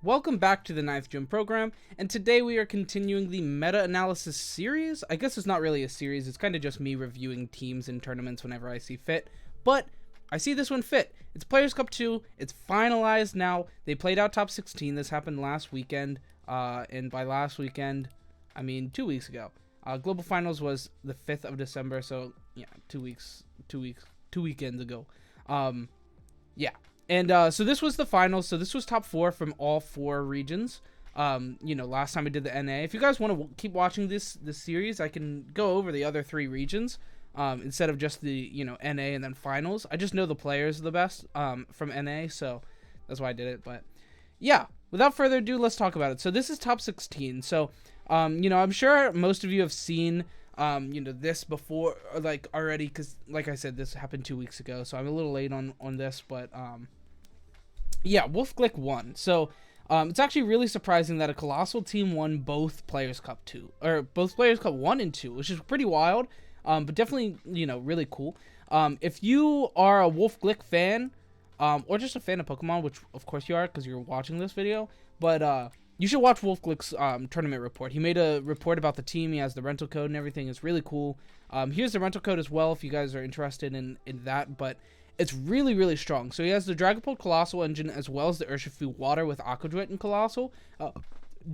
Welcome back to the 9th Gym program, and today we are continuing the meta-analysis series. I guess it's not really a series, it's kind of just me reviewing teams and tournaments whenever I see fit, but I see this one fit. It's Players Cup 2, it's finalized now. They played out top 16, this happened last weekend, and by last weekend, I mean 2 weeks ago. Global Finals was the 5th of December, so yeah, 2 weekends ago. Yeah. And so this was the finals. So this was top 4 from all 4 regions. Last time I did the NA. If you guys want to keep watching this series, I can go over the other 3 regions instead of just the NA and then finals. I just know the players the best from NA, so that's why I did it. But yeah, without further ado, let's talk about it. So this is top 16. So I'm sure most of you have seen this before, like already, because like I said, this happened 2 weeks ago, so I'm a little late on this, but yeah, Wolfglick won. So it's actually really surprising that a Coalossal team won both Players Cup 2, or both Players Cup 1 and 2, which is pretty wild, but definitely, really cool. If you are a Wolfglick fan, or just a fan of Pokemon, which of course you are because you're watching this video, but you should watch Wolfglick's tournament report. He made a report about the team. He has the rental code and everything. It's really cool. Here's the rental code as well if you guys are interested in that, but it's really, really strong. So he has the Dragapult Coalossal engine as well as the Urshifu Water with Aquadrit and Coalossal.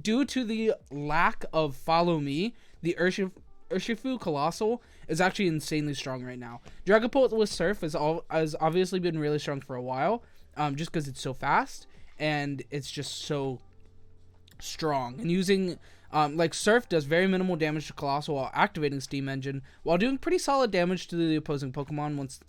Due to the lack of Follow Me, the Urshifu Coalossal is actually insanely strong right now. Dragapult with Surf has obviously been really strong for a while, just because it's so fast and it's just so strong. And using like Surf does very minimal damage to Coalossal while activating Steam Engine, while doing pretty solid damage to the opposing Pokemon once,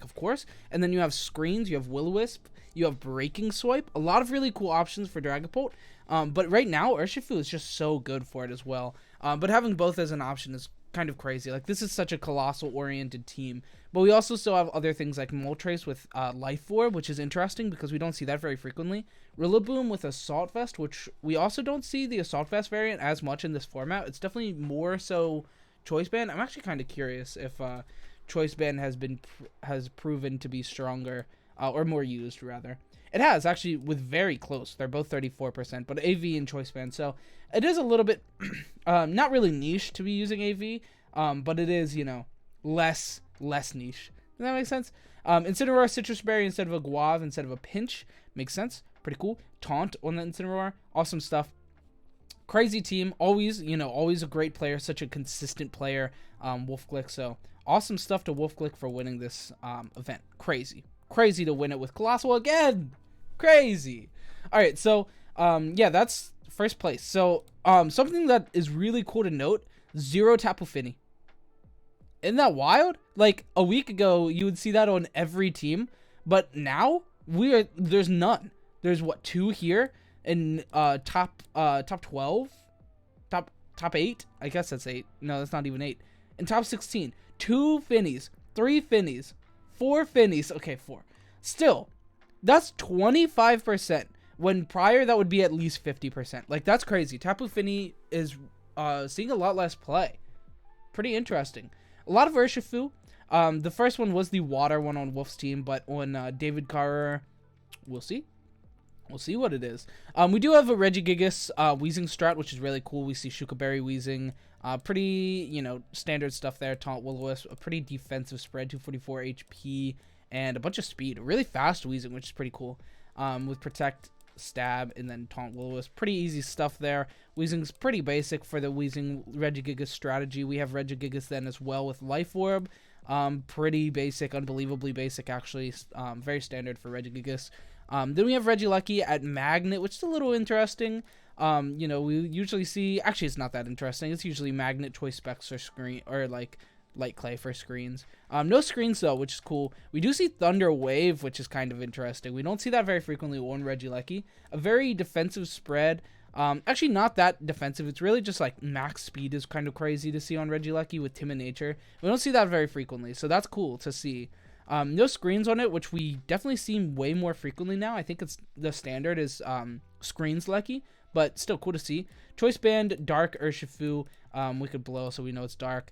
of course. And then you have Screens, you have Will-O-Wisp, you have Breaking Swipe, a lot of really cool options for Dragapult. But right now Urshifu is just so good for it as well. But having both as an option is kind of crazy. Like, this is such a Coalossal oriented team, but we also still have other things like Moltres with Life Orb, which is interesting because we don't see that very frequently. Rillaboom with Assault Vest, which we also don't see the Assault Vest variant as much in this format. It's definitely more so Choice Band. I'm actually kind of curious if Choice Band has proven to be stronger or more used rather. It has, actually, with very close. They're both 34%, but AV and Choice Band. So it is a little bit not really niche to be using AV, but it is, less niche. Does that make sense? Incineroar, Citrus Berry instead of a Guave instead of a Pinch. Makes sense. Pretty cool. Taunt on the Incineroar. Awesome stuff. Crazy team. Always, always a great player. Such a consistent player, Wolfglick. So awesome stuff to Wolfglick for winning this event. Crazy to win it with Coalossal again. Crazy. All right, so yeah, that's first place. So something that is really cool to note: 0 Tapu Fini. Isn't that wild? Like a week ago, you would see that on every team, but now there's none. There's 2 here in top 12, top 8. I guess that's 8. No, that's not even 8. In top 16, 2 Finis, 3 Finis. 4 Finis. Okay, 4. Still, that's 25%. When prior, that would be at least 50%. Like, that's crazy. Tapu Fini is seeing a lot less play. Pretty interesting. A lot of Urshifu. The first one was the water one on Wolf's team, but on David Carrer, we'll see. We'll see what it is. We do have a Regigigas Weezing strat, which is really cool. We see Shukaberry Weezing. Pretty, standard stuff there. Taunt, Will-O-Wisp, a pretty defensive spread, 244 HP, and a bunch of speed. A really fast Weezing, which is pretty cool. With Protect, Stab, and then Taunt, Will-O-Wisp. Pretty easy stuff there. Weezing's pretty basic for the Weezing Regigigas strategy. We have Regigigas then as well with Life Orb. Pretty basic, unbelievably basic, actually. Very standard for Regigigas. Then we have Regilucky at Magnet, which is a little interesting. We usually see, actually it's not that interesting. It's usually Magnet, Choice Specs, or Screen, or like Light Clay for screens. No screens though, which is cool. We do see Thunder Wave, which is kind of interesting. We don't see that very frequently on Regilucky. A very defensive spread. Actually not that defensive. It's really just like max speed is kind of crazy to see on Regilucky with Timid Nature. We don't see that very frequently, so that's cool to see. No screens on it, which we definitely see way more frequently now. I think it's the standard is screens lucky, but still cool to see. Choice Band, Dark Urshifu, we could blow so we know it's dark.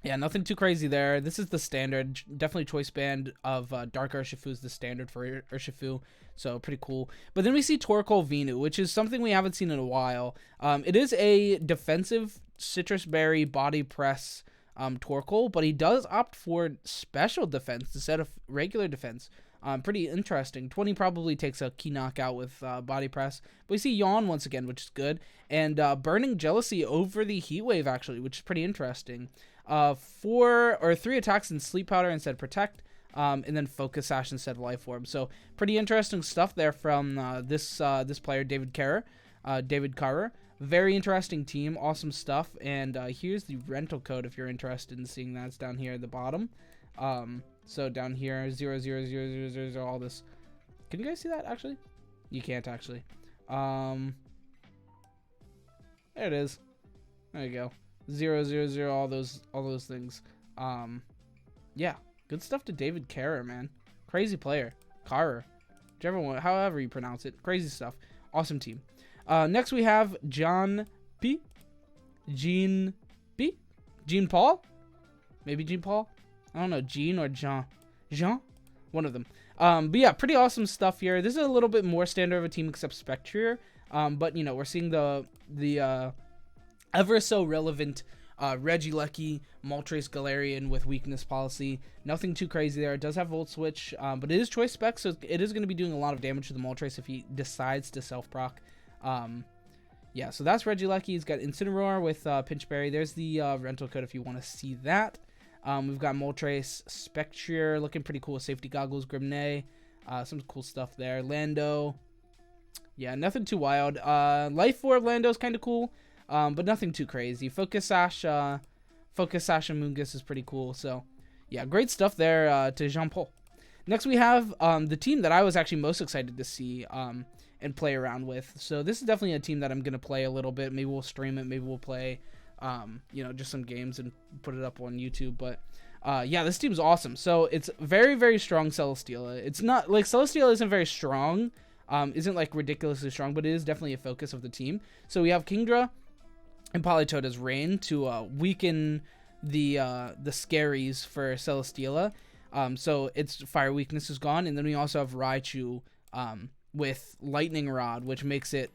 Yeah, nothing too crazy there. This is the standard, definitely choice band of Dark Urshifu is the standard for Urshifu, so pretty cool. But then we see Torkel Venu, which is something we haven't seen in a while. It is a defensive Citrus Berry body press Torkel, but he does opt for special defense instead of regular defense. Pretty interesting. 20 probably takes a key knockout with body press. But we see Yawn once again, which is good. And Burning Jealousy over the Heat Wave, actually, which is pretty interesting. 3 attacks in Sleep Powder instead of Protect. And then Focus Sash instead of Life Orb. So pretty interesting stuff there from this player, David Carrer. Very interesting team. Awesome stuff. And here's the rental code if you're interested in seeing that. It's down here at the bottom. So down here, 00000, all this. Can you guys see that, actually? You can't, actually. There it is. There you go. 000, all those things. Yeah, good stuff to David Carrer, man. Crazy player. Carrer. Whichever one, however you pronounce it. Crazy stuff. Awesome team. Next we have Jean Paul? Maybe Jean Paul? I don't know, Jean or Jean? One of them. But yeah, pretty awesome stuff here. This is a little bit more standard of a team except Spectrier. But, you know, we're seeing the ever so relevant Regieleki, Moltres, Galarian with weakness policy. Nothing too crazy there. It does have Volt Switch, but it is choice spec, so it is going to be doing a lot of damage to the Moltres if he decides to self-proc. Yeah, so that's Regieleki. He's got Incineroar with Pinch Berry. There's the rental code if you want to see that. We've got Moltres, Spectrier, looking pretty cool with Safety Goggles, Grimnay, some cool stuff there. Lando, yeah, nothing too wild. Life Orb Lando's kind of cool, but nothing too crazy. Focus Sash and Mungus is pretty cool. So, yeah, great stuff there to Jean-Paul. Next, we have the team that I was actually most excited to see and play around with. So this is definitely a team that I'm going to play a little bit. Maybe we'll stream it. Maybe we'll play you know, just some games and put it up on YouTube. But yeah, this team's awesome. So it's very, very strong Celesteela. It's not like Celesteela isn't very strong, isn't like ridiculously strong, but it is definitely a focus of the team. So we have Kingdra and Politoed as Rain to weaken the scaries for Celesteela. So its fire weakness is gone, and then we also have Raichu with Lightning Rod, which makes it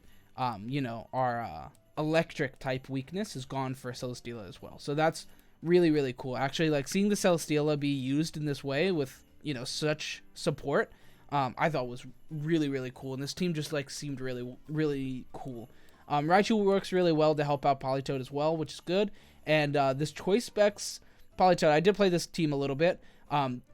you know, our electric type weakness is gone for Celesteela as well. So that's really, really cool. Actually, like seeing the Celesteela be used in this way with, you know, such support, I thought was really, really cool. And this team just like seemed really, really cool. Raichu works really well to help out Politoed as well, which is good. And this choice specs Politoed, I did play this team a little bit,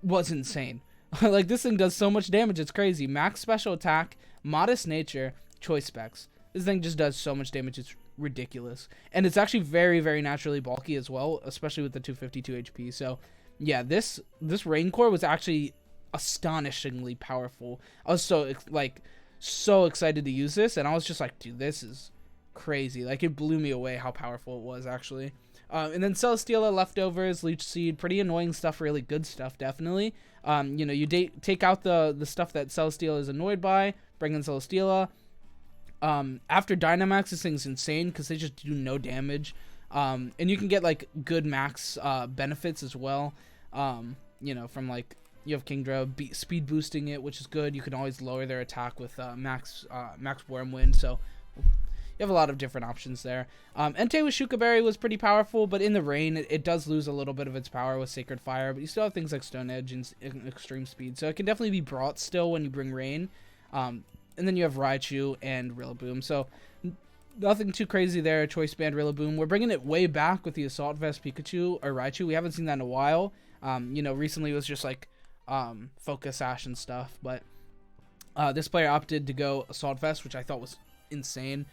was insane. Like this thing does so much damage, it's crazy. Max special attack, modest nature, choice specs. This thing just does so much damage, it's ridiculous. And it's actually very, very naturally bulky as well, especially with the 252 HP. So yeah, this Rain Core was actually astonishingly powerful. I was so excited to use this, and I was just like, dude, this is crazy. Like it blew me away how powerful it was actually. And then Celesteela, Leftovers, Leech Seed, pretty annoying stuff, really good stuff, definitely. You know, you take out the stuff that Celesteela is annoyed by, bring in Celesteela. After Dynamax, this thing's insane because they just do no damage. And you can get like good max benefits as well. You know, from like you have Kingdra speed boosting it, which is good. You can always lower their attack with max Wormwind. So you have a lot of different options there. Entei with Shuka Berry was pretty powerful, but in the rain, it does lose a little bit of its power with Sacred Fire. But you still have things like Stone Edge and Extreme Speed, so it can definitely be brought still when you bring rain. And then you have Raichu and Rillaboom. So nothing too crazy there. Choice Band Rillaboom. We're bringing it way back with the Assault Vest Pikachu or Raichu. We haven't seen that in a while. You know, recently it was just like Focus Sash and stuff. But this player opted to go Assault Vest, which I thought was insane.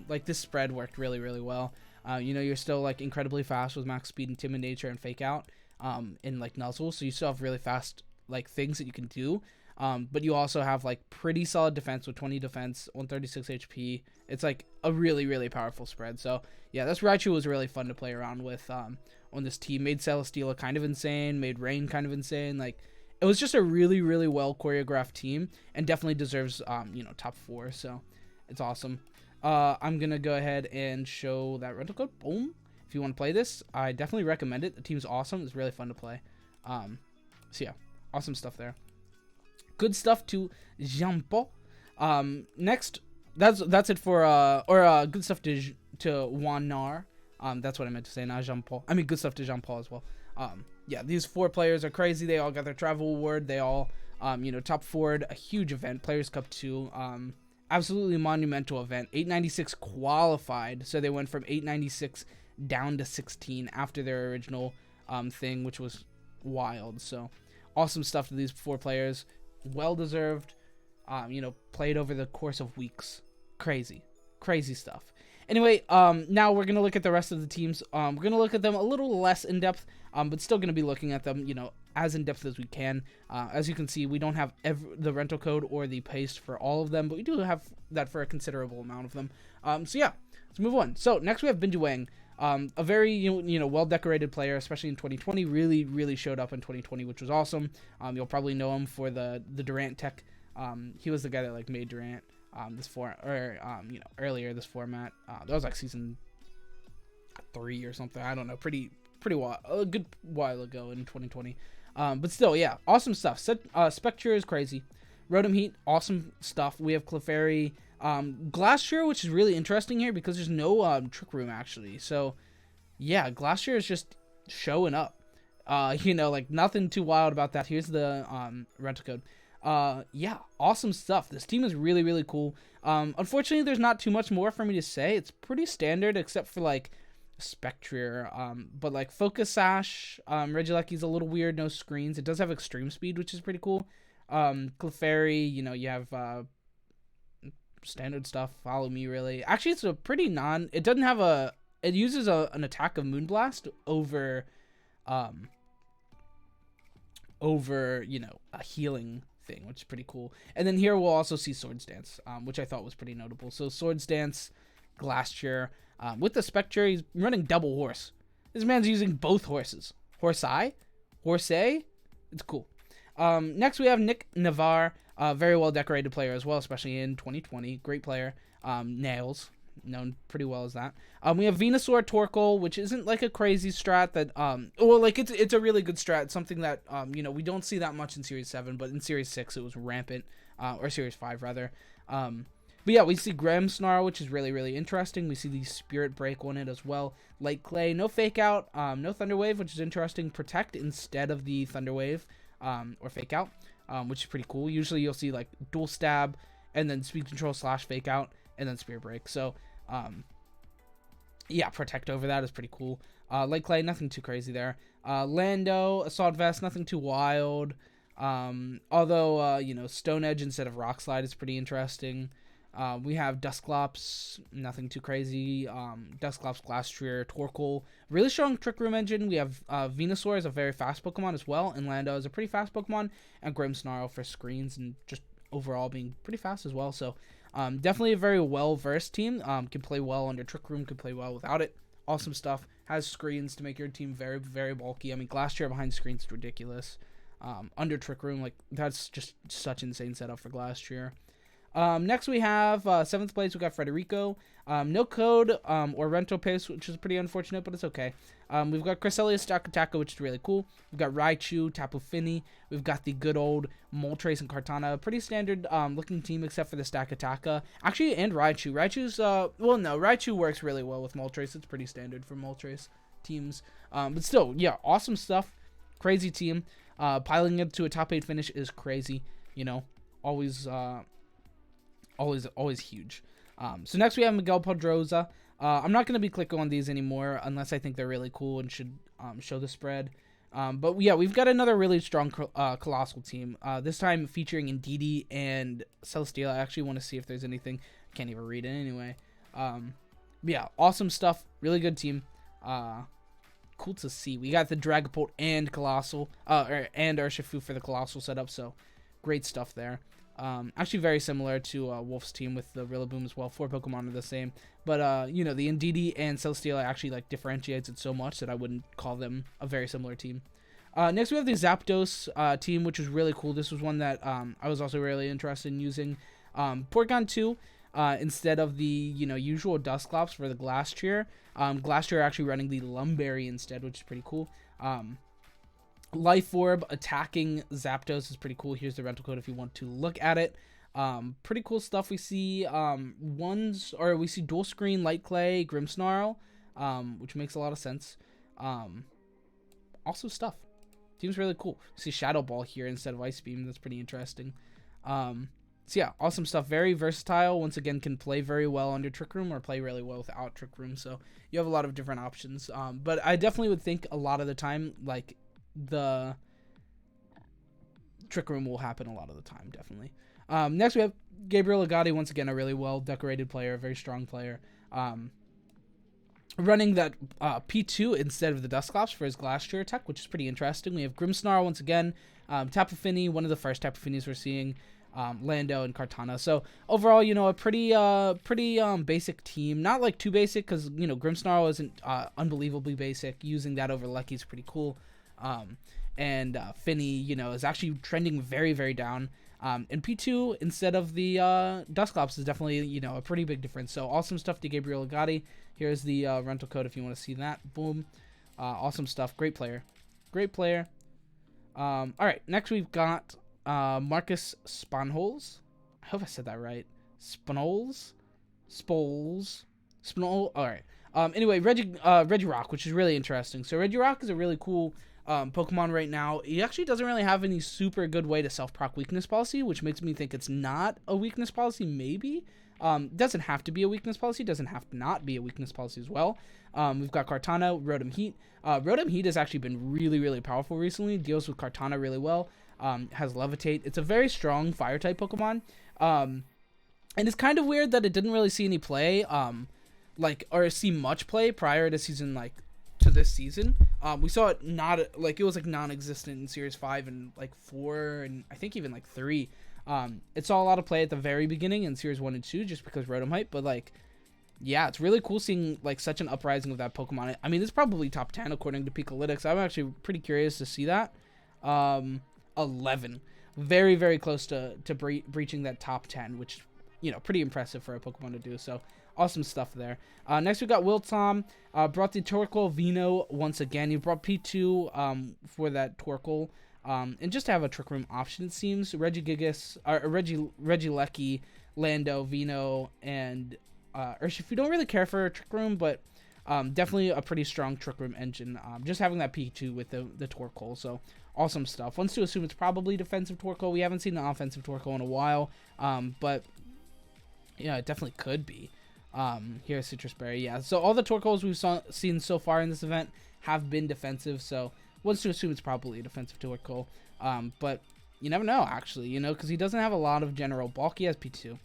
Like this spread worked really, really well. You know, you're still like incredibly fast with Max Speed, Intimidator, and Fake Out in like Nuzzle. So you still have really fast like things that you can do. But you also have like pretty solid defense with 20 defense, 136 HP. It's like a really, really powerful spread. So yeah, this Raichu was really fun to play around with on this team. Made Celesteela kind of insane, made Rain kind of insane. Like it was just a really, really well choreographed team and definitely deserves you know, top 4. So it's awesome. I'm gonna go ahead and show that rental code. Boom. if you want to play this, I definitely recommend it. The team's awesome. It's really fun to play. So yeah, awesome stuff there. Good stuff to Jean-Paul. Next, that's it for good stuff to Juan-Nar. That's what I meant to say, not Jean-Paul. I mean, good stuff to Jean-Paul as well. Yeah, these 4 players are crazy. They all got their travel award. They all, top forward, a huge event, Players Cup 2. Absolutely monumental event. 896 qualified, so they went from 896 down to 16 after their original thing, which was wild. So awesome stuff to these 4 players. Well deserved. Played over the course of weeks. Crazy stuff. Anyway, now we're gonna look at the rest of the teams. We're gonna look at them a little less in depth, but still gonna be looking at them, as in depth as we can. As you can see, we don't have the rental code or the paste for all of them, but we do have that for a considerable amount of them. So yeah, let's move on. So next we have Binge Wang, a very well decorated player, especially in 2020. Really showed up in 2020, which was awesome. You'll probably know him for the Durant tech. He was the guy that like made Durant. Earlier this format. That was like season 3 or something. I don't know. Pretty a good while ago in 2020. But still, yeah, awesome stuff. Spectre is crazy. Rotom Heat, awesome stuff. We have Clefairy, Glacier, which is really interesting here because there's no Trick Room actually. So yeah, Glacier is just showing up. Like nothing too wild about that. Here's the rental code. Yeah, awesome stuff. This team is really cool. Unfortunately, there's not too much more for me to say. It's pretty standard except for like Spectre, but like Focus Sash, Regieleki's a little weird, no screens. It does have extreme speed, which is pretty cool. Clefairy, you have standard stuff. Follow Me, really. Actually, it's a pretty it doesn't have it uses an attack of Moonblast over a healing thing, which is pretty cool. And then here we'll also see Swords Dance, which I thought was pretty notable. So Swords Dance, Glacier, with the Spectre, he's running double horse. This man's using both horses. Horse A, it's cool. Next we have Nick Navarre, very well decorated player as well, especially in 2020. Great player. Nails, known pretty well as that. We have Venusaur Torkel, which isn't like a crazy strat that it's a really good strat. It's something that we don't see that much in Series 7, but in Series 6 it was rampant, or Series 5 rather. But yeah, we see Grimmsnarl, which is really interesting. We see the Spirit Break on it as well. Light Clay, no Fake Out, no Thunder Wave, which is interesting. Protect instead of the Thunder Wave, or Fake Out, which is pretty cool. Usually you'll see like Dual Stab and then Speed Control / Fake Out and then Spirit Break. So yeah, Protect over that is pretty cool. Light Clay, nothing too crazy there. Lando, Assault Vest, nothing too wild. Although Stone Edge instead of Rock Slide is pretty interesting. We have Dusclops, nothing too crazy. Dusclops, Glastrier, Torkoal, really strong Trick Room engine. We have Venusaur is a very fast Pokemon as well, and Lando is a pretty fast Pokemon, and Grimmsnarl for screens and just overall being pretty fast as well. So definitely a very well-versed team. Can play well under Trick Room, can play well without it. Awesome stuff. Has screens to make your team very bulky. I mean, Glastrier behind screens is ridiculous. Under Trick Room, like that's just such insane setup for Glastrier. Next we have 7th place. We got Frederico. No code or rental pace, which is pretty unfortunate, but it's okay. We've got Cresselia Stakataka, which is really cool. We've got Raichu, Tapu Fini. We've got the good old Moltres and Kartana. Pretty standard looking team except for the Stakataka. Actually, and Raichu. Raichu works really well with Moltres. It's pretty standard for Moltres teams. But still, yeah, awesome stuff. Crazy team. Piling it to a top 8 finish is crazy. Always huge. So next we have Miguel Podrosa. I'm not going to be clicking on these anymore unless I think they're really cool and should show the spread. But yeah, we've got another really strong Coalossal team. This time featuring Indeedee and Celesteela. I actually want to see if there's anything. Can't even read it anyway. Yeah, awesome stuff. Really good team. Cool to see. We got the Dragapult and Coalossal, and Urshifu for the Coalossal setup. So great stuff there. Actually very similar to Wolf's team with the Rillaboom as well. 4 Pokemon are the same, but the Indeedee and Celesteela actually like differentiates it so much that I wouldn't call them a very similar team. Next we have the Zapdos team, which is really cool. This was one that I was also really interested in using. Porygon 2, instead of the, usual Dusclops for the Glastrier. Glastrier actually running the Lumberry instead, which is pretty cool. Life Orb attacking Zapdos is pretty cool. Here's the rental code if you want to look at it. Pretty cool stuff. We see we see Dual Screen, Light Clay, Grimmsnarl, which makes a lot of sense. Also stuff. Seems really cool. We see Shadow Ball here instead of Ice Beam. That's pretty interesting. So yeah, awesome stuff. Very versatile. Once again, can play very well under Trick Room or play really well without Trick Room. So you have a lot of different options. But I definitely would think a lot of the time, like, the Trick Room will happen a lot of the time, definitely. Next we have Gabriella Gotti, once again a really well decorated player, a very strong player. Running that P2 instead of the Dusclops for his Glastrier attack, which is pretty interesting. We have Grimmsnarl once again, Tapu Fini, one of the first Tapu Finis we're seeing, Lando and Kartana. So overall, a pretty basic team. Not like too basic because Grimmsnarl isn't unbelievably basic. Using that over Lucky is pretty cool. And Fini, is actually trending very, very down. And P2 instead of the Dusclops is definitely, a pretty big difference. So awesome stuff to Gabriella Gotti. Here's the rental code if you want to see that. Boom. Awesome stuff. Great player. Great player. All right. Next we've got Marcus Sponholes. I hope I said that right. Sponholes? Spoles? All right. Anyway, Regirock, which is really interesting. So Regirock is a really cool Pokemon right now. He actually doesn't really have any super good way to self-proc weakness policy, which makes me think it's not a weakness policy, maybe. Doesn't have to be a weakness policy, doesn't have to not be a weakness policy as well. We've got Kartana, Rotom Heat. Rotom Heat has actually been really, really powerful recently, deals with Kartana really well, has Levitate. It's a very strong Fire-type Pokemon, and it's kind of weird that it didn't really see any play, or see much play prior to this season. We saw it it was non-existent in Series 5 and 4 and I think even 3. It saw a lot of play at the very beginning in Series 1 and 2 just because Rotom hype, but yeah, it's really cool seeing such an uprising of that Pokemon. I mean, it's probably top 10 according to Pikalytics. I'm actually pretty curious to see that. 11. Very, very close to breaching that top 10, which, pretty impressive for a Pokemon to do. So awesome stuff there. Next we got Wiltom. Brought the Torkel Vino once again. He brought P2 for that Torkel. And just to have a Trick Room option, it seems. Regieleki, Lando, Vino, and Urshifu. You don't really care for a Trick Room, but definitely a pretty strong Trick Room engine. Just having that P2 with the Torkel. So awesome stuff. One's to assume it's probably defensive Torkel. We haven't seen an offensive Torkel in a while. But yeah, it definitely could be. Here's Citrus Berry. Yeah, so all the Torkoals we've seen so far in this event have been defensive, so one's to assume it's probably a defensive Torkoal. But you never know, actually, because he doesn't have a lot of general bulk. He has P2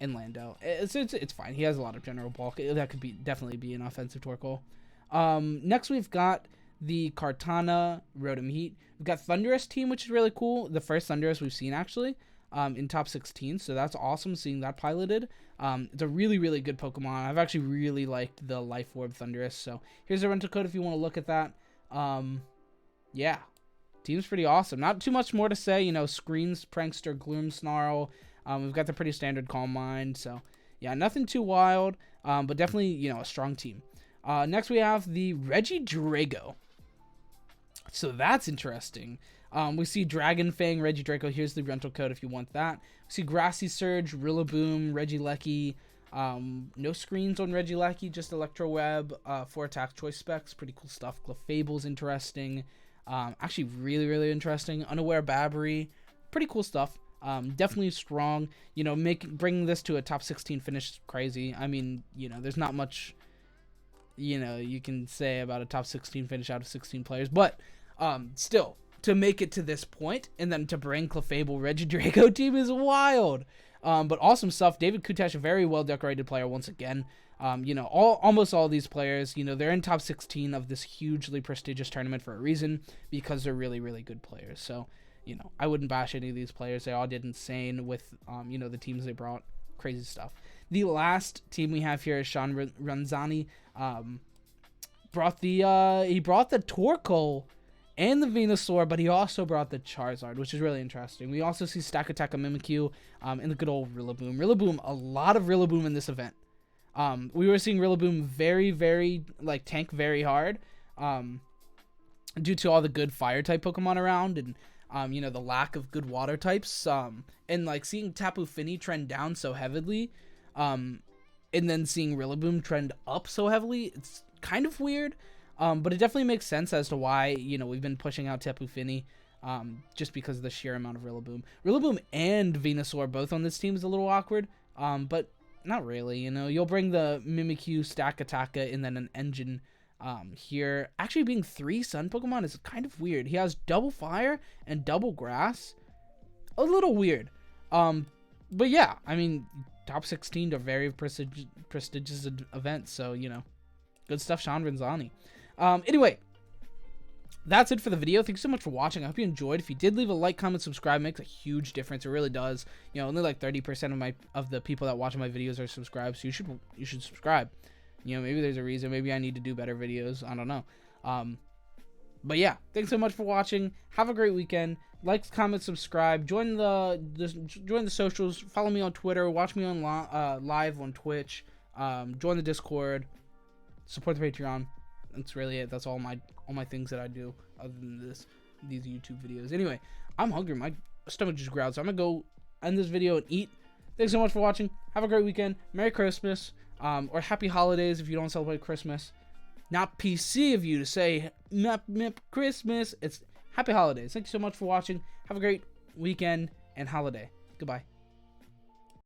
in Lando. It's fine. He has a lot of general bulk. That could definitely be an offensive Torkoal. Next we've got the Kartana Rotom Heat. We've got Thundurus team, which is really cool. The first Thundurus we've seen, actually. In top 16, so that's awesome seeing that piloted. It's a really, really good Pokemon. I've actually really liked the Life Orb Thundurus, so here's the rental code if you want to look at that. Yeah, team's pretty awesome. Not too much more to say, Screens, Prankster, Gloomsnarl. We've got the pretty standard Calm Mind, so yeah, nothing too wild, but definitely, a strong team. Next we have the Regidrago. So that's interesting. We see Dragon Fang, Regidrago. Here's the rental code if you want that. We see Grassy Surge, Rillaboom, Regieleki. No screens on Regieleki, just Electro Web. 4 attack choice specs. Pretty cool stuff. Clefable's interesting. Actually really, really interesting. Unaware Babbery. Pretty cool stuff. Definitely strong. Bringing this to a top 16 finish is crazy. I mean, there's not much, you can say about a top 16 finish out of 16 players. But still, to make it to this point and then to bring Clefable Regidrago team is wild. But awesome stuff. David Kutesh, a very well decorated player once again. Almost all these players, they're in top 16 of this hugely prestigious tournament for a reason, because they're really, really good players. So, I wouldn't bash any of these players. They all did insane with, the teams they brought. Crazy stuff. The last team we have here is Sean Renzani. He brought the Torkel and the Venusaur, but he also brought the Charizard, which is really interesting. We also see Stack Attack a Mimikyu, and the good old Rillaboom. Rillaboom, a lot of Rillaboom in this event. We were seeing Rillaboom very, like, tank very hard, due to all the good fire-type Pokemon around, and, you know, the lack of good water types, and, like, seeing Tapu Fini trend down so heavily, and then seeing Rillaboom trend up so heavily, it's kind of weird, but it definitely makes sense as to why, you know, we've been pushing out Tapu Fini, just because of the sheer amount of Rillaboom. Rillaboom and Venusaur both on this team is a little awkward, but not really, you know. You'll bring the Mimikyu, Stack Attacka, and then an Engine, here. Actually being 3 Sun Pokemon is kind of weird. He has double Fire and double Grass. A little weird. But yeah, I mean, top 16 are very prestigious events, so, you know, good stuff, Sean Renzani. Anyway, that's it for the video. Thanks so much for watching. I hope you enjoyed. If you did, leave a like, comment, subscribe. It makes a huge difference. It really does. You know, only like 30% of the people that watch my videos are subscribed, so you should subscribe. You know, maybe there's a reason. Maybe I need to do better videos. I don't know. But yeah, thanks so much for watching. Have a great weekend. Like, comment, subscribe. Join the socials. Follow me on Twitter. Watch me on live on Twitch. Join the Discord. Support the Patreon. That's really it. That's all my things that I do other than these YouTube videos. Anyway, I'm hungry. My stomach just growled, so I'm gonna go end this video and eat. Thanks so much for watching. Have a great weekend. Merry Christmas. Or happy holidays if you don't celebrate Christmas. Not PC of you to say Mep Christmas. It's happy holidays. Thank you so much for watching. Have a great weekend and holiday. Goodbye.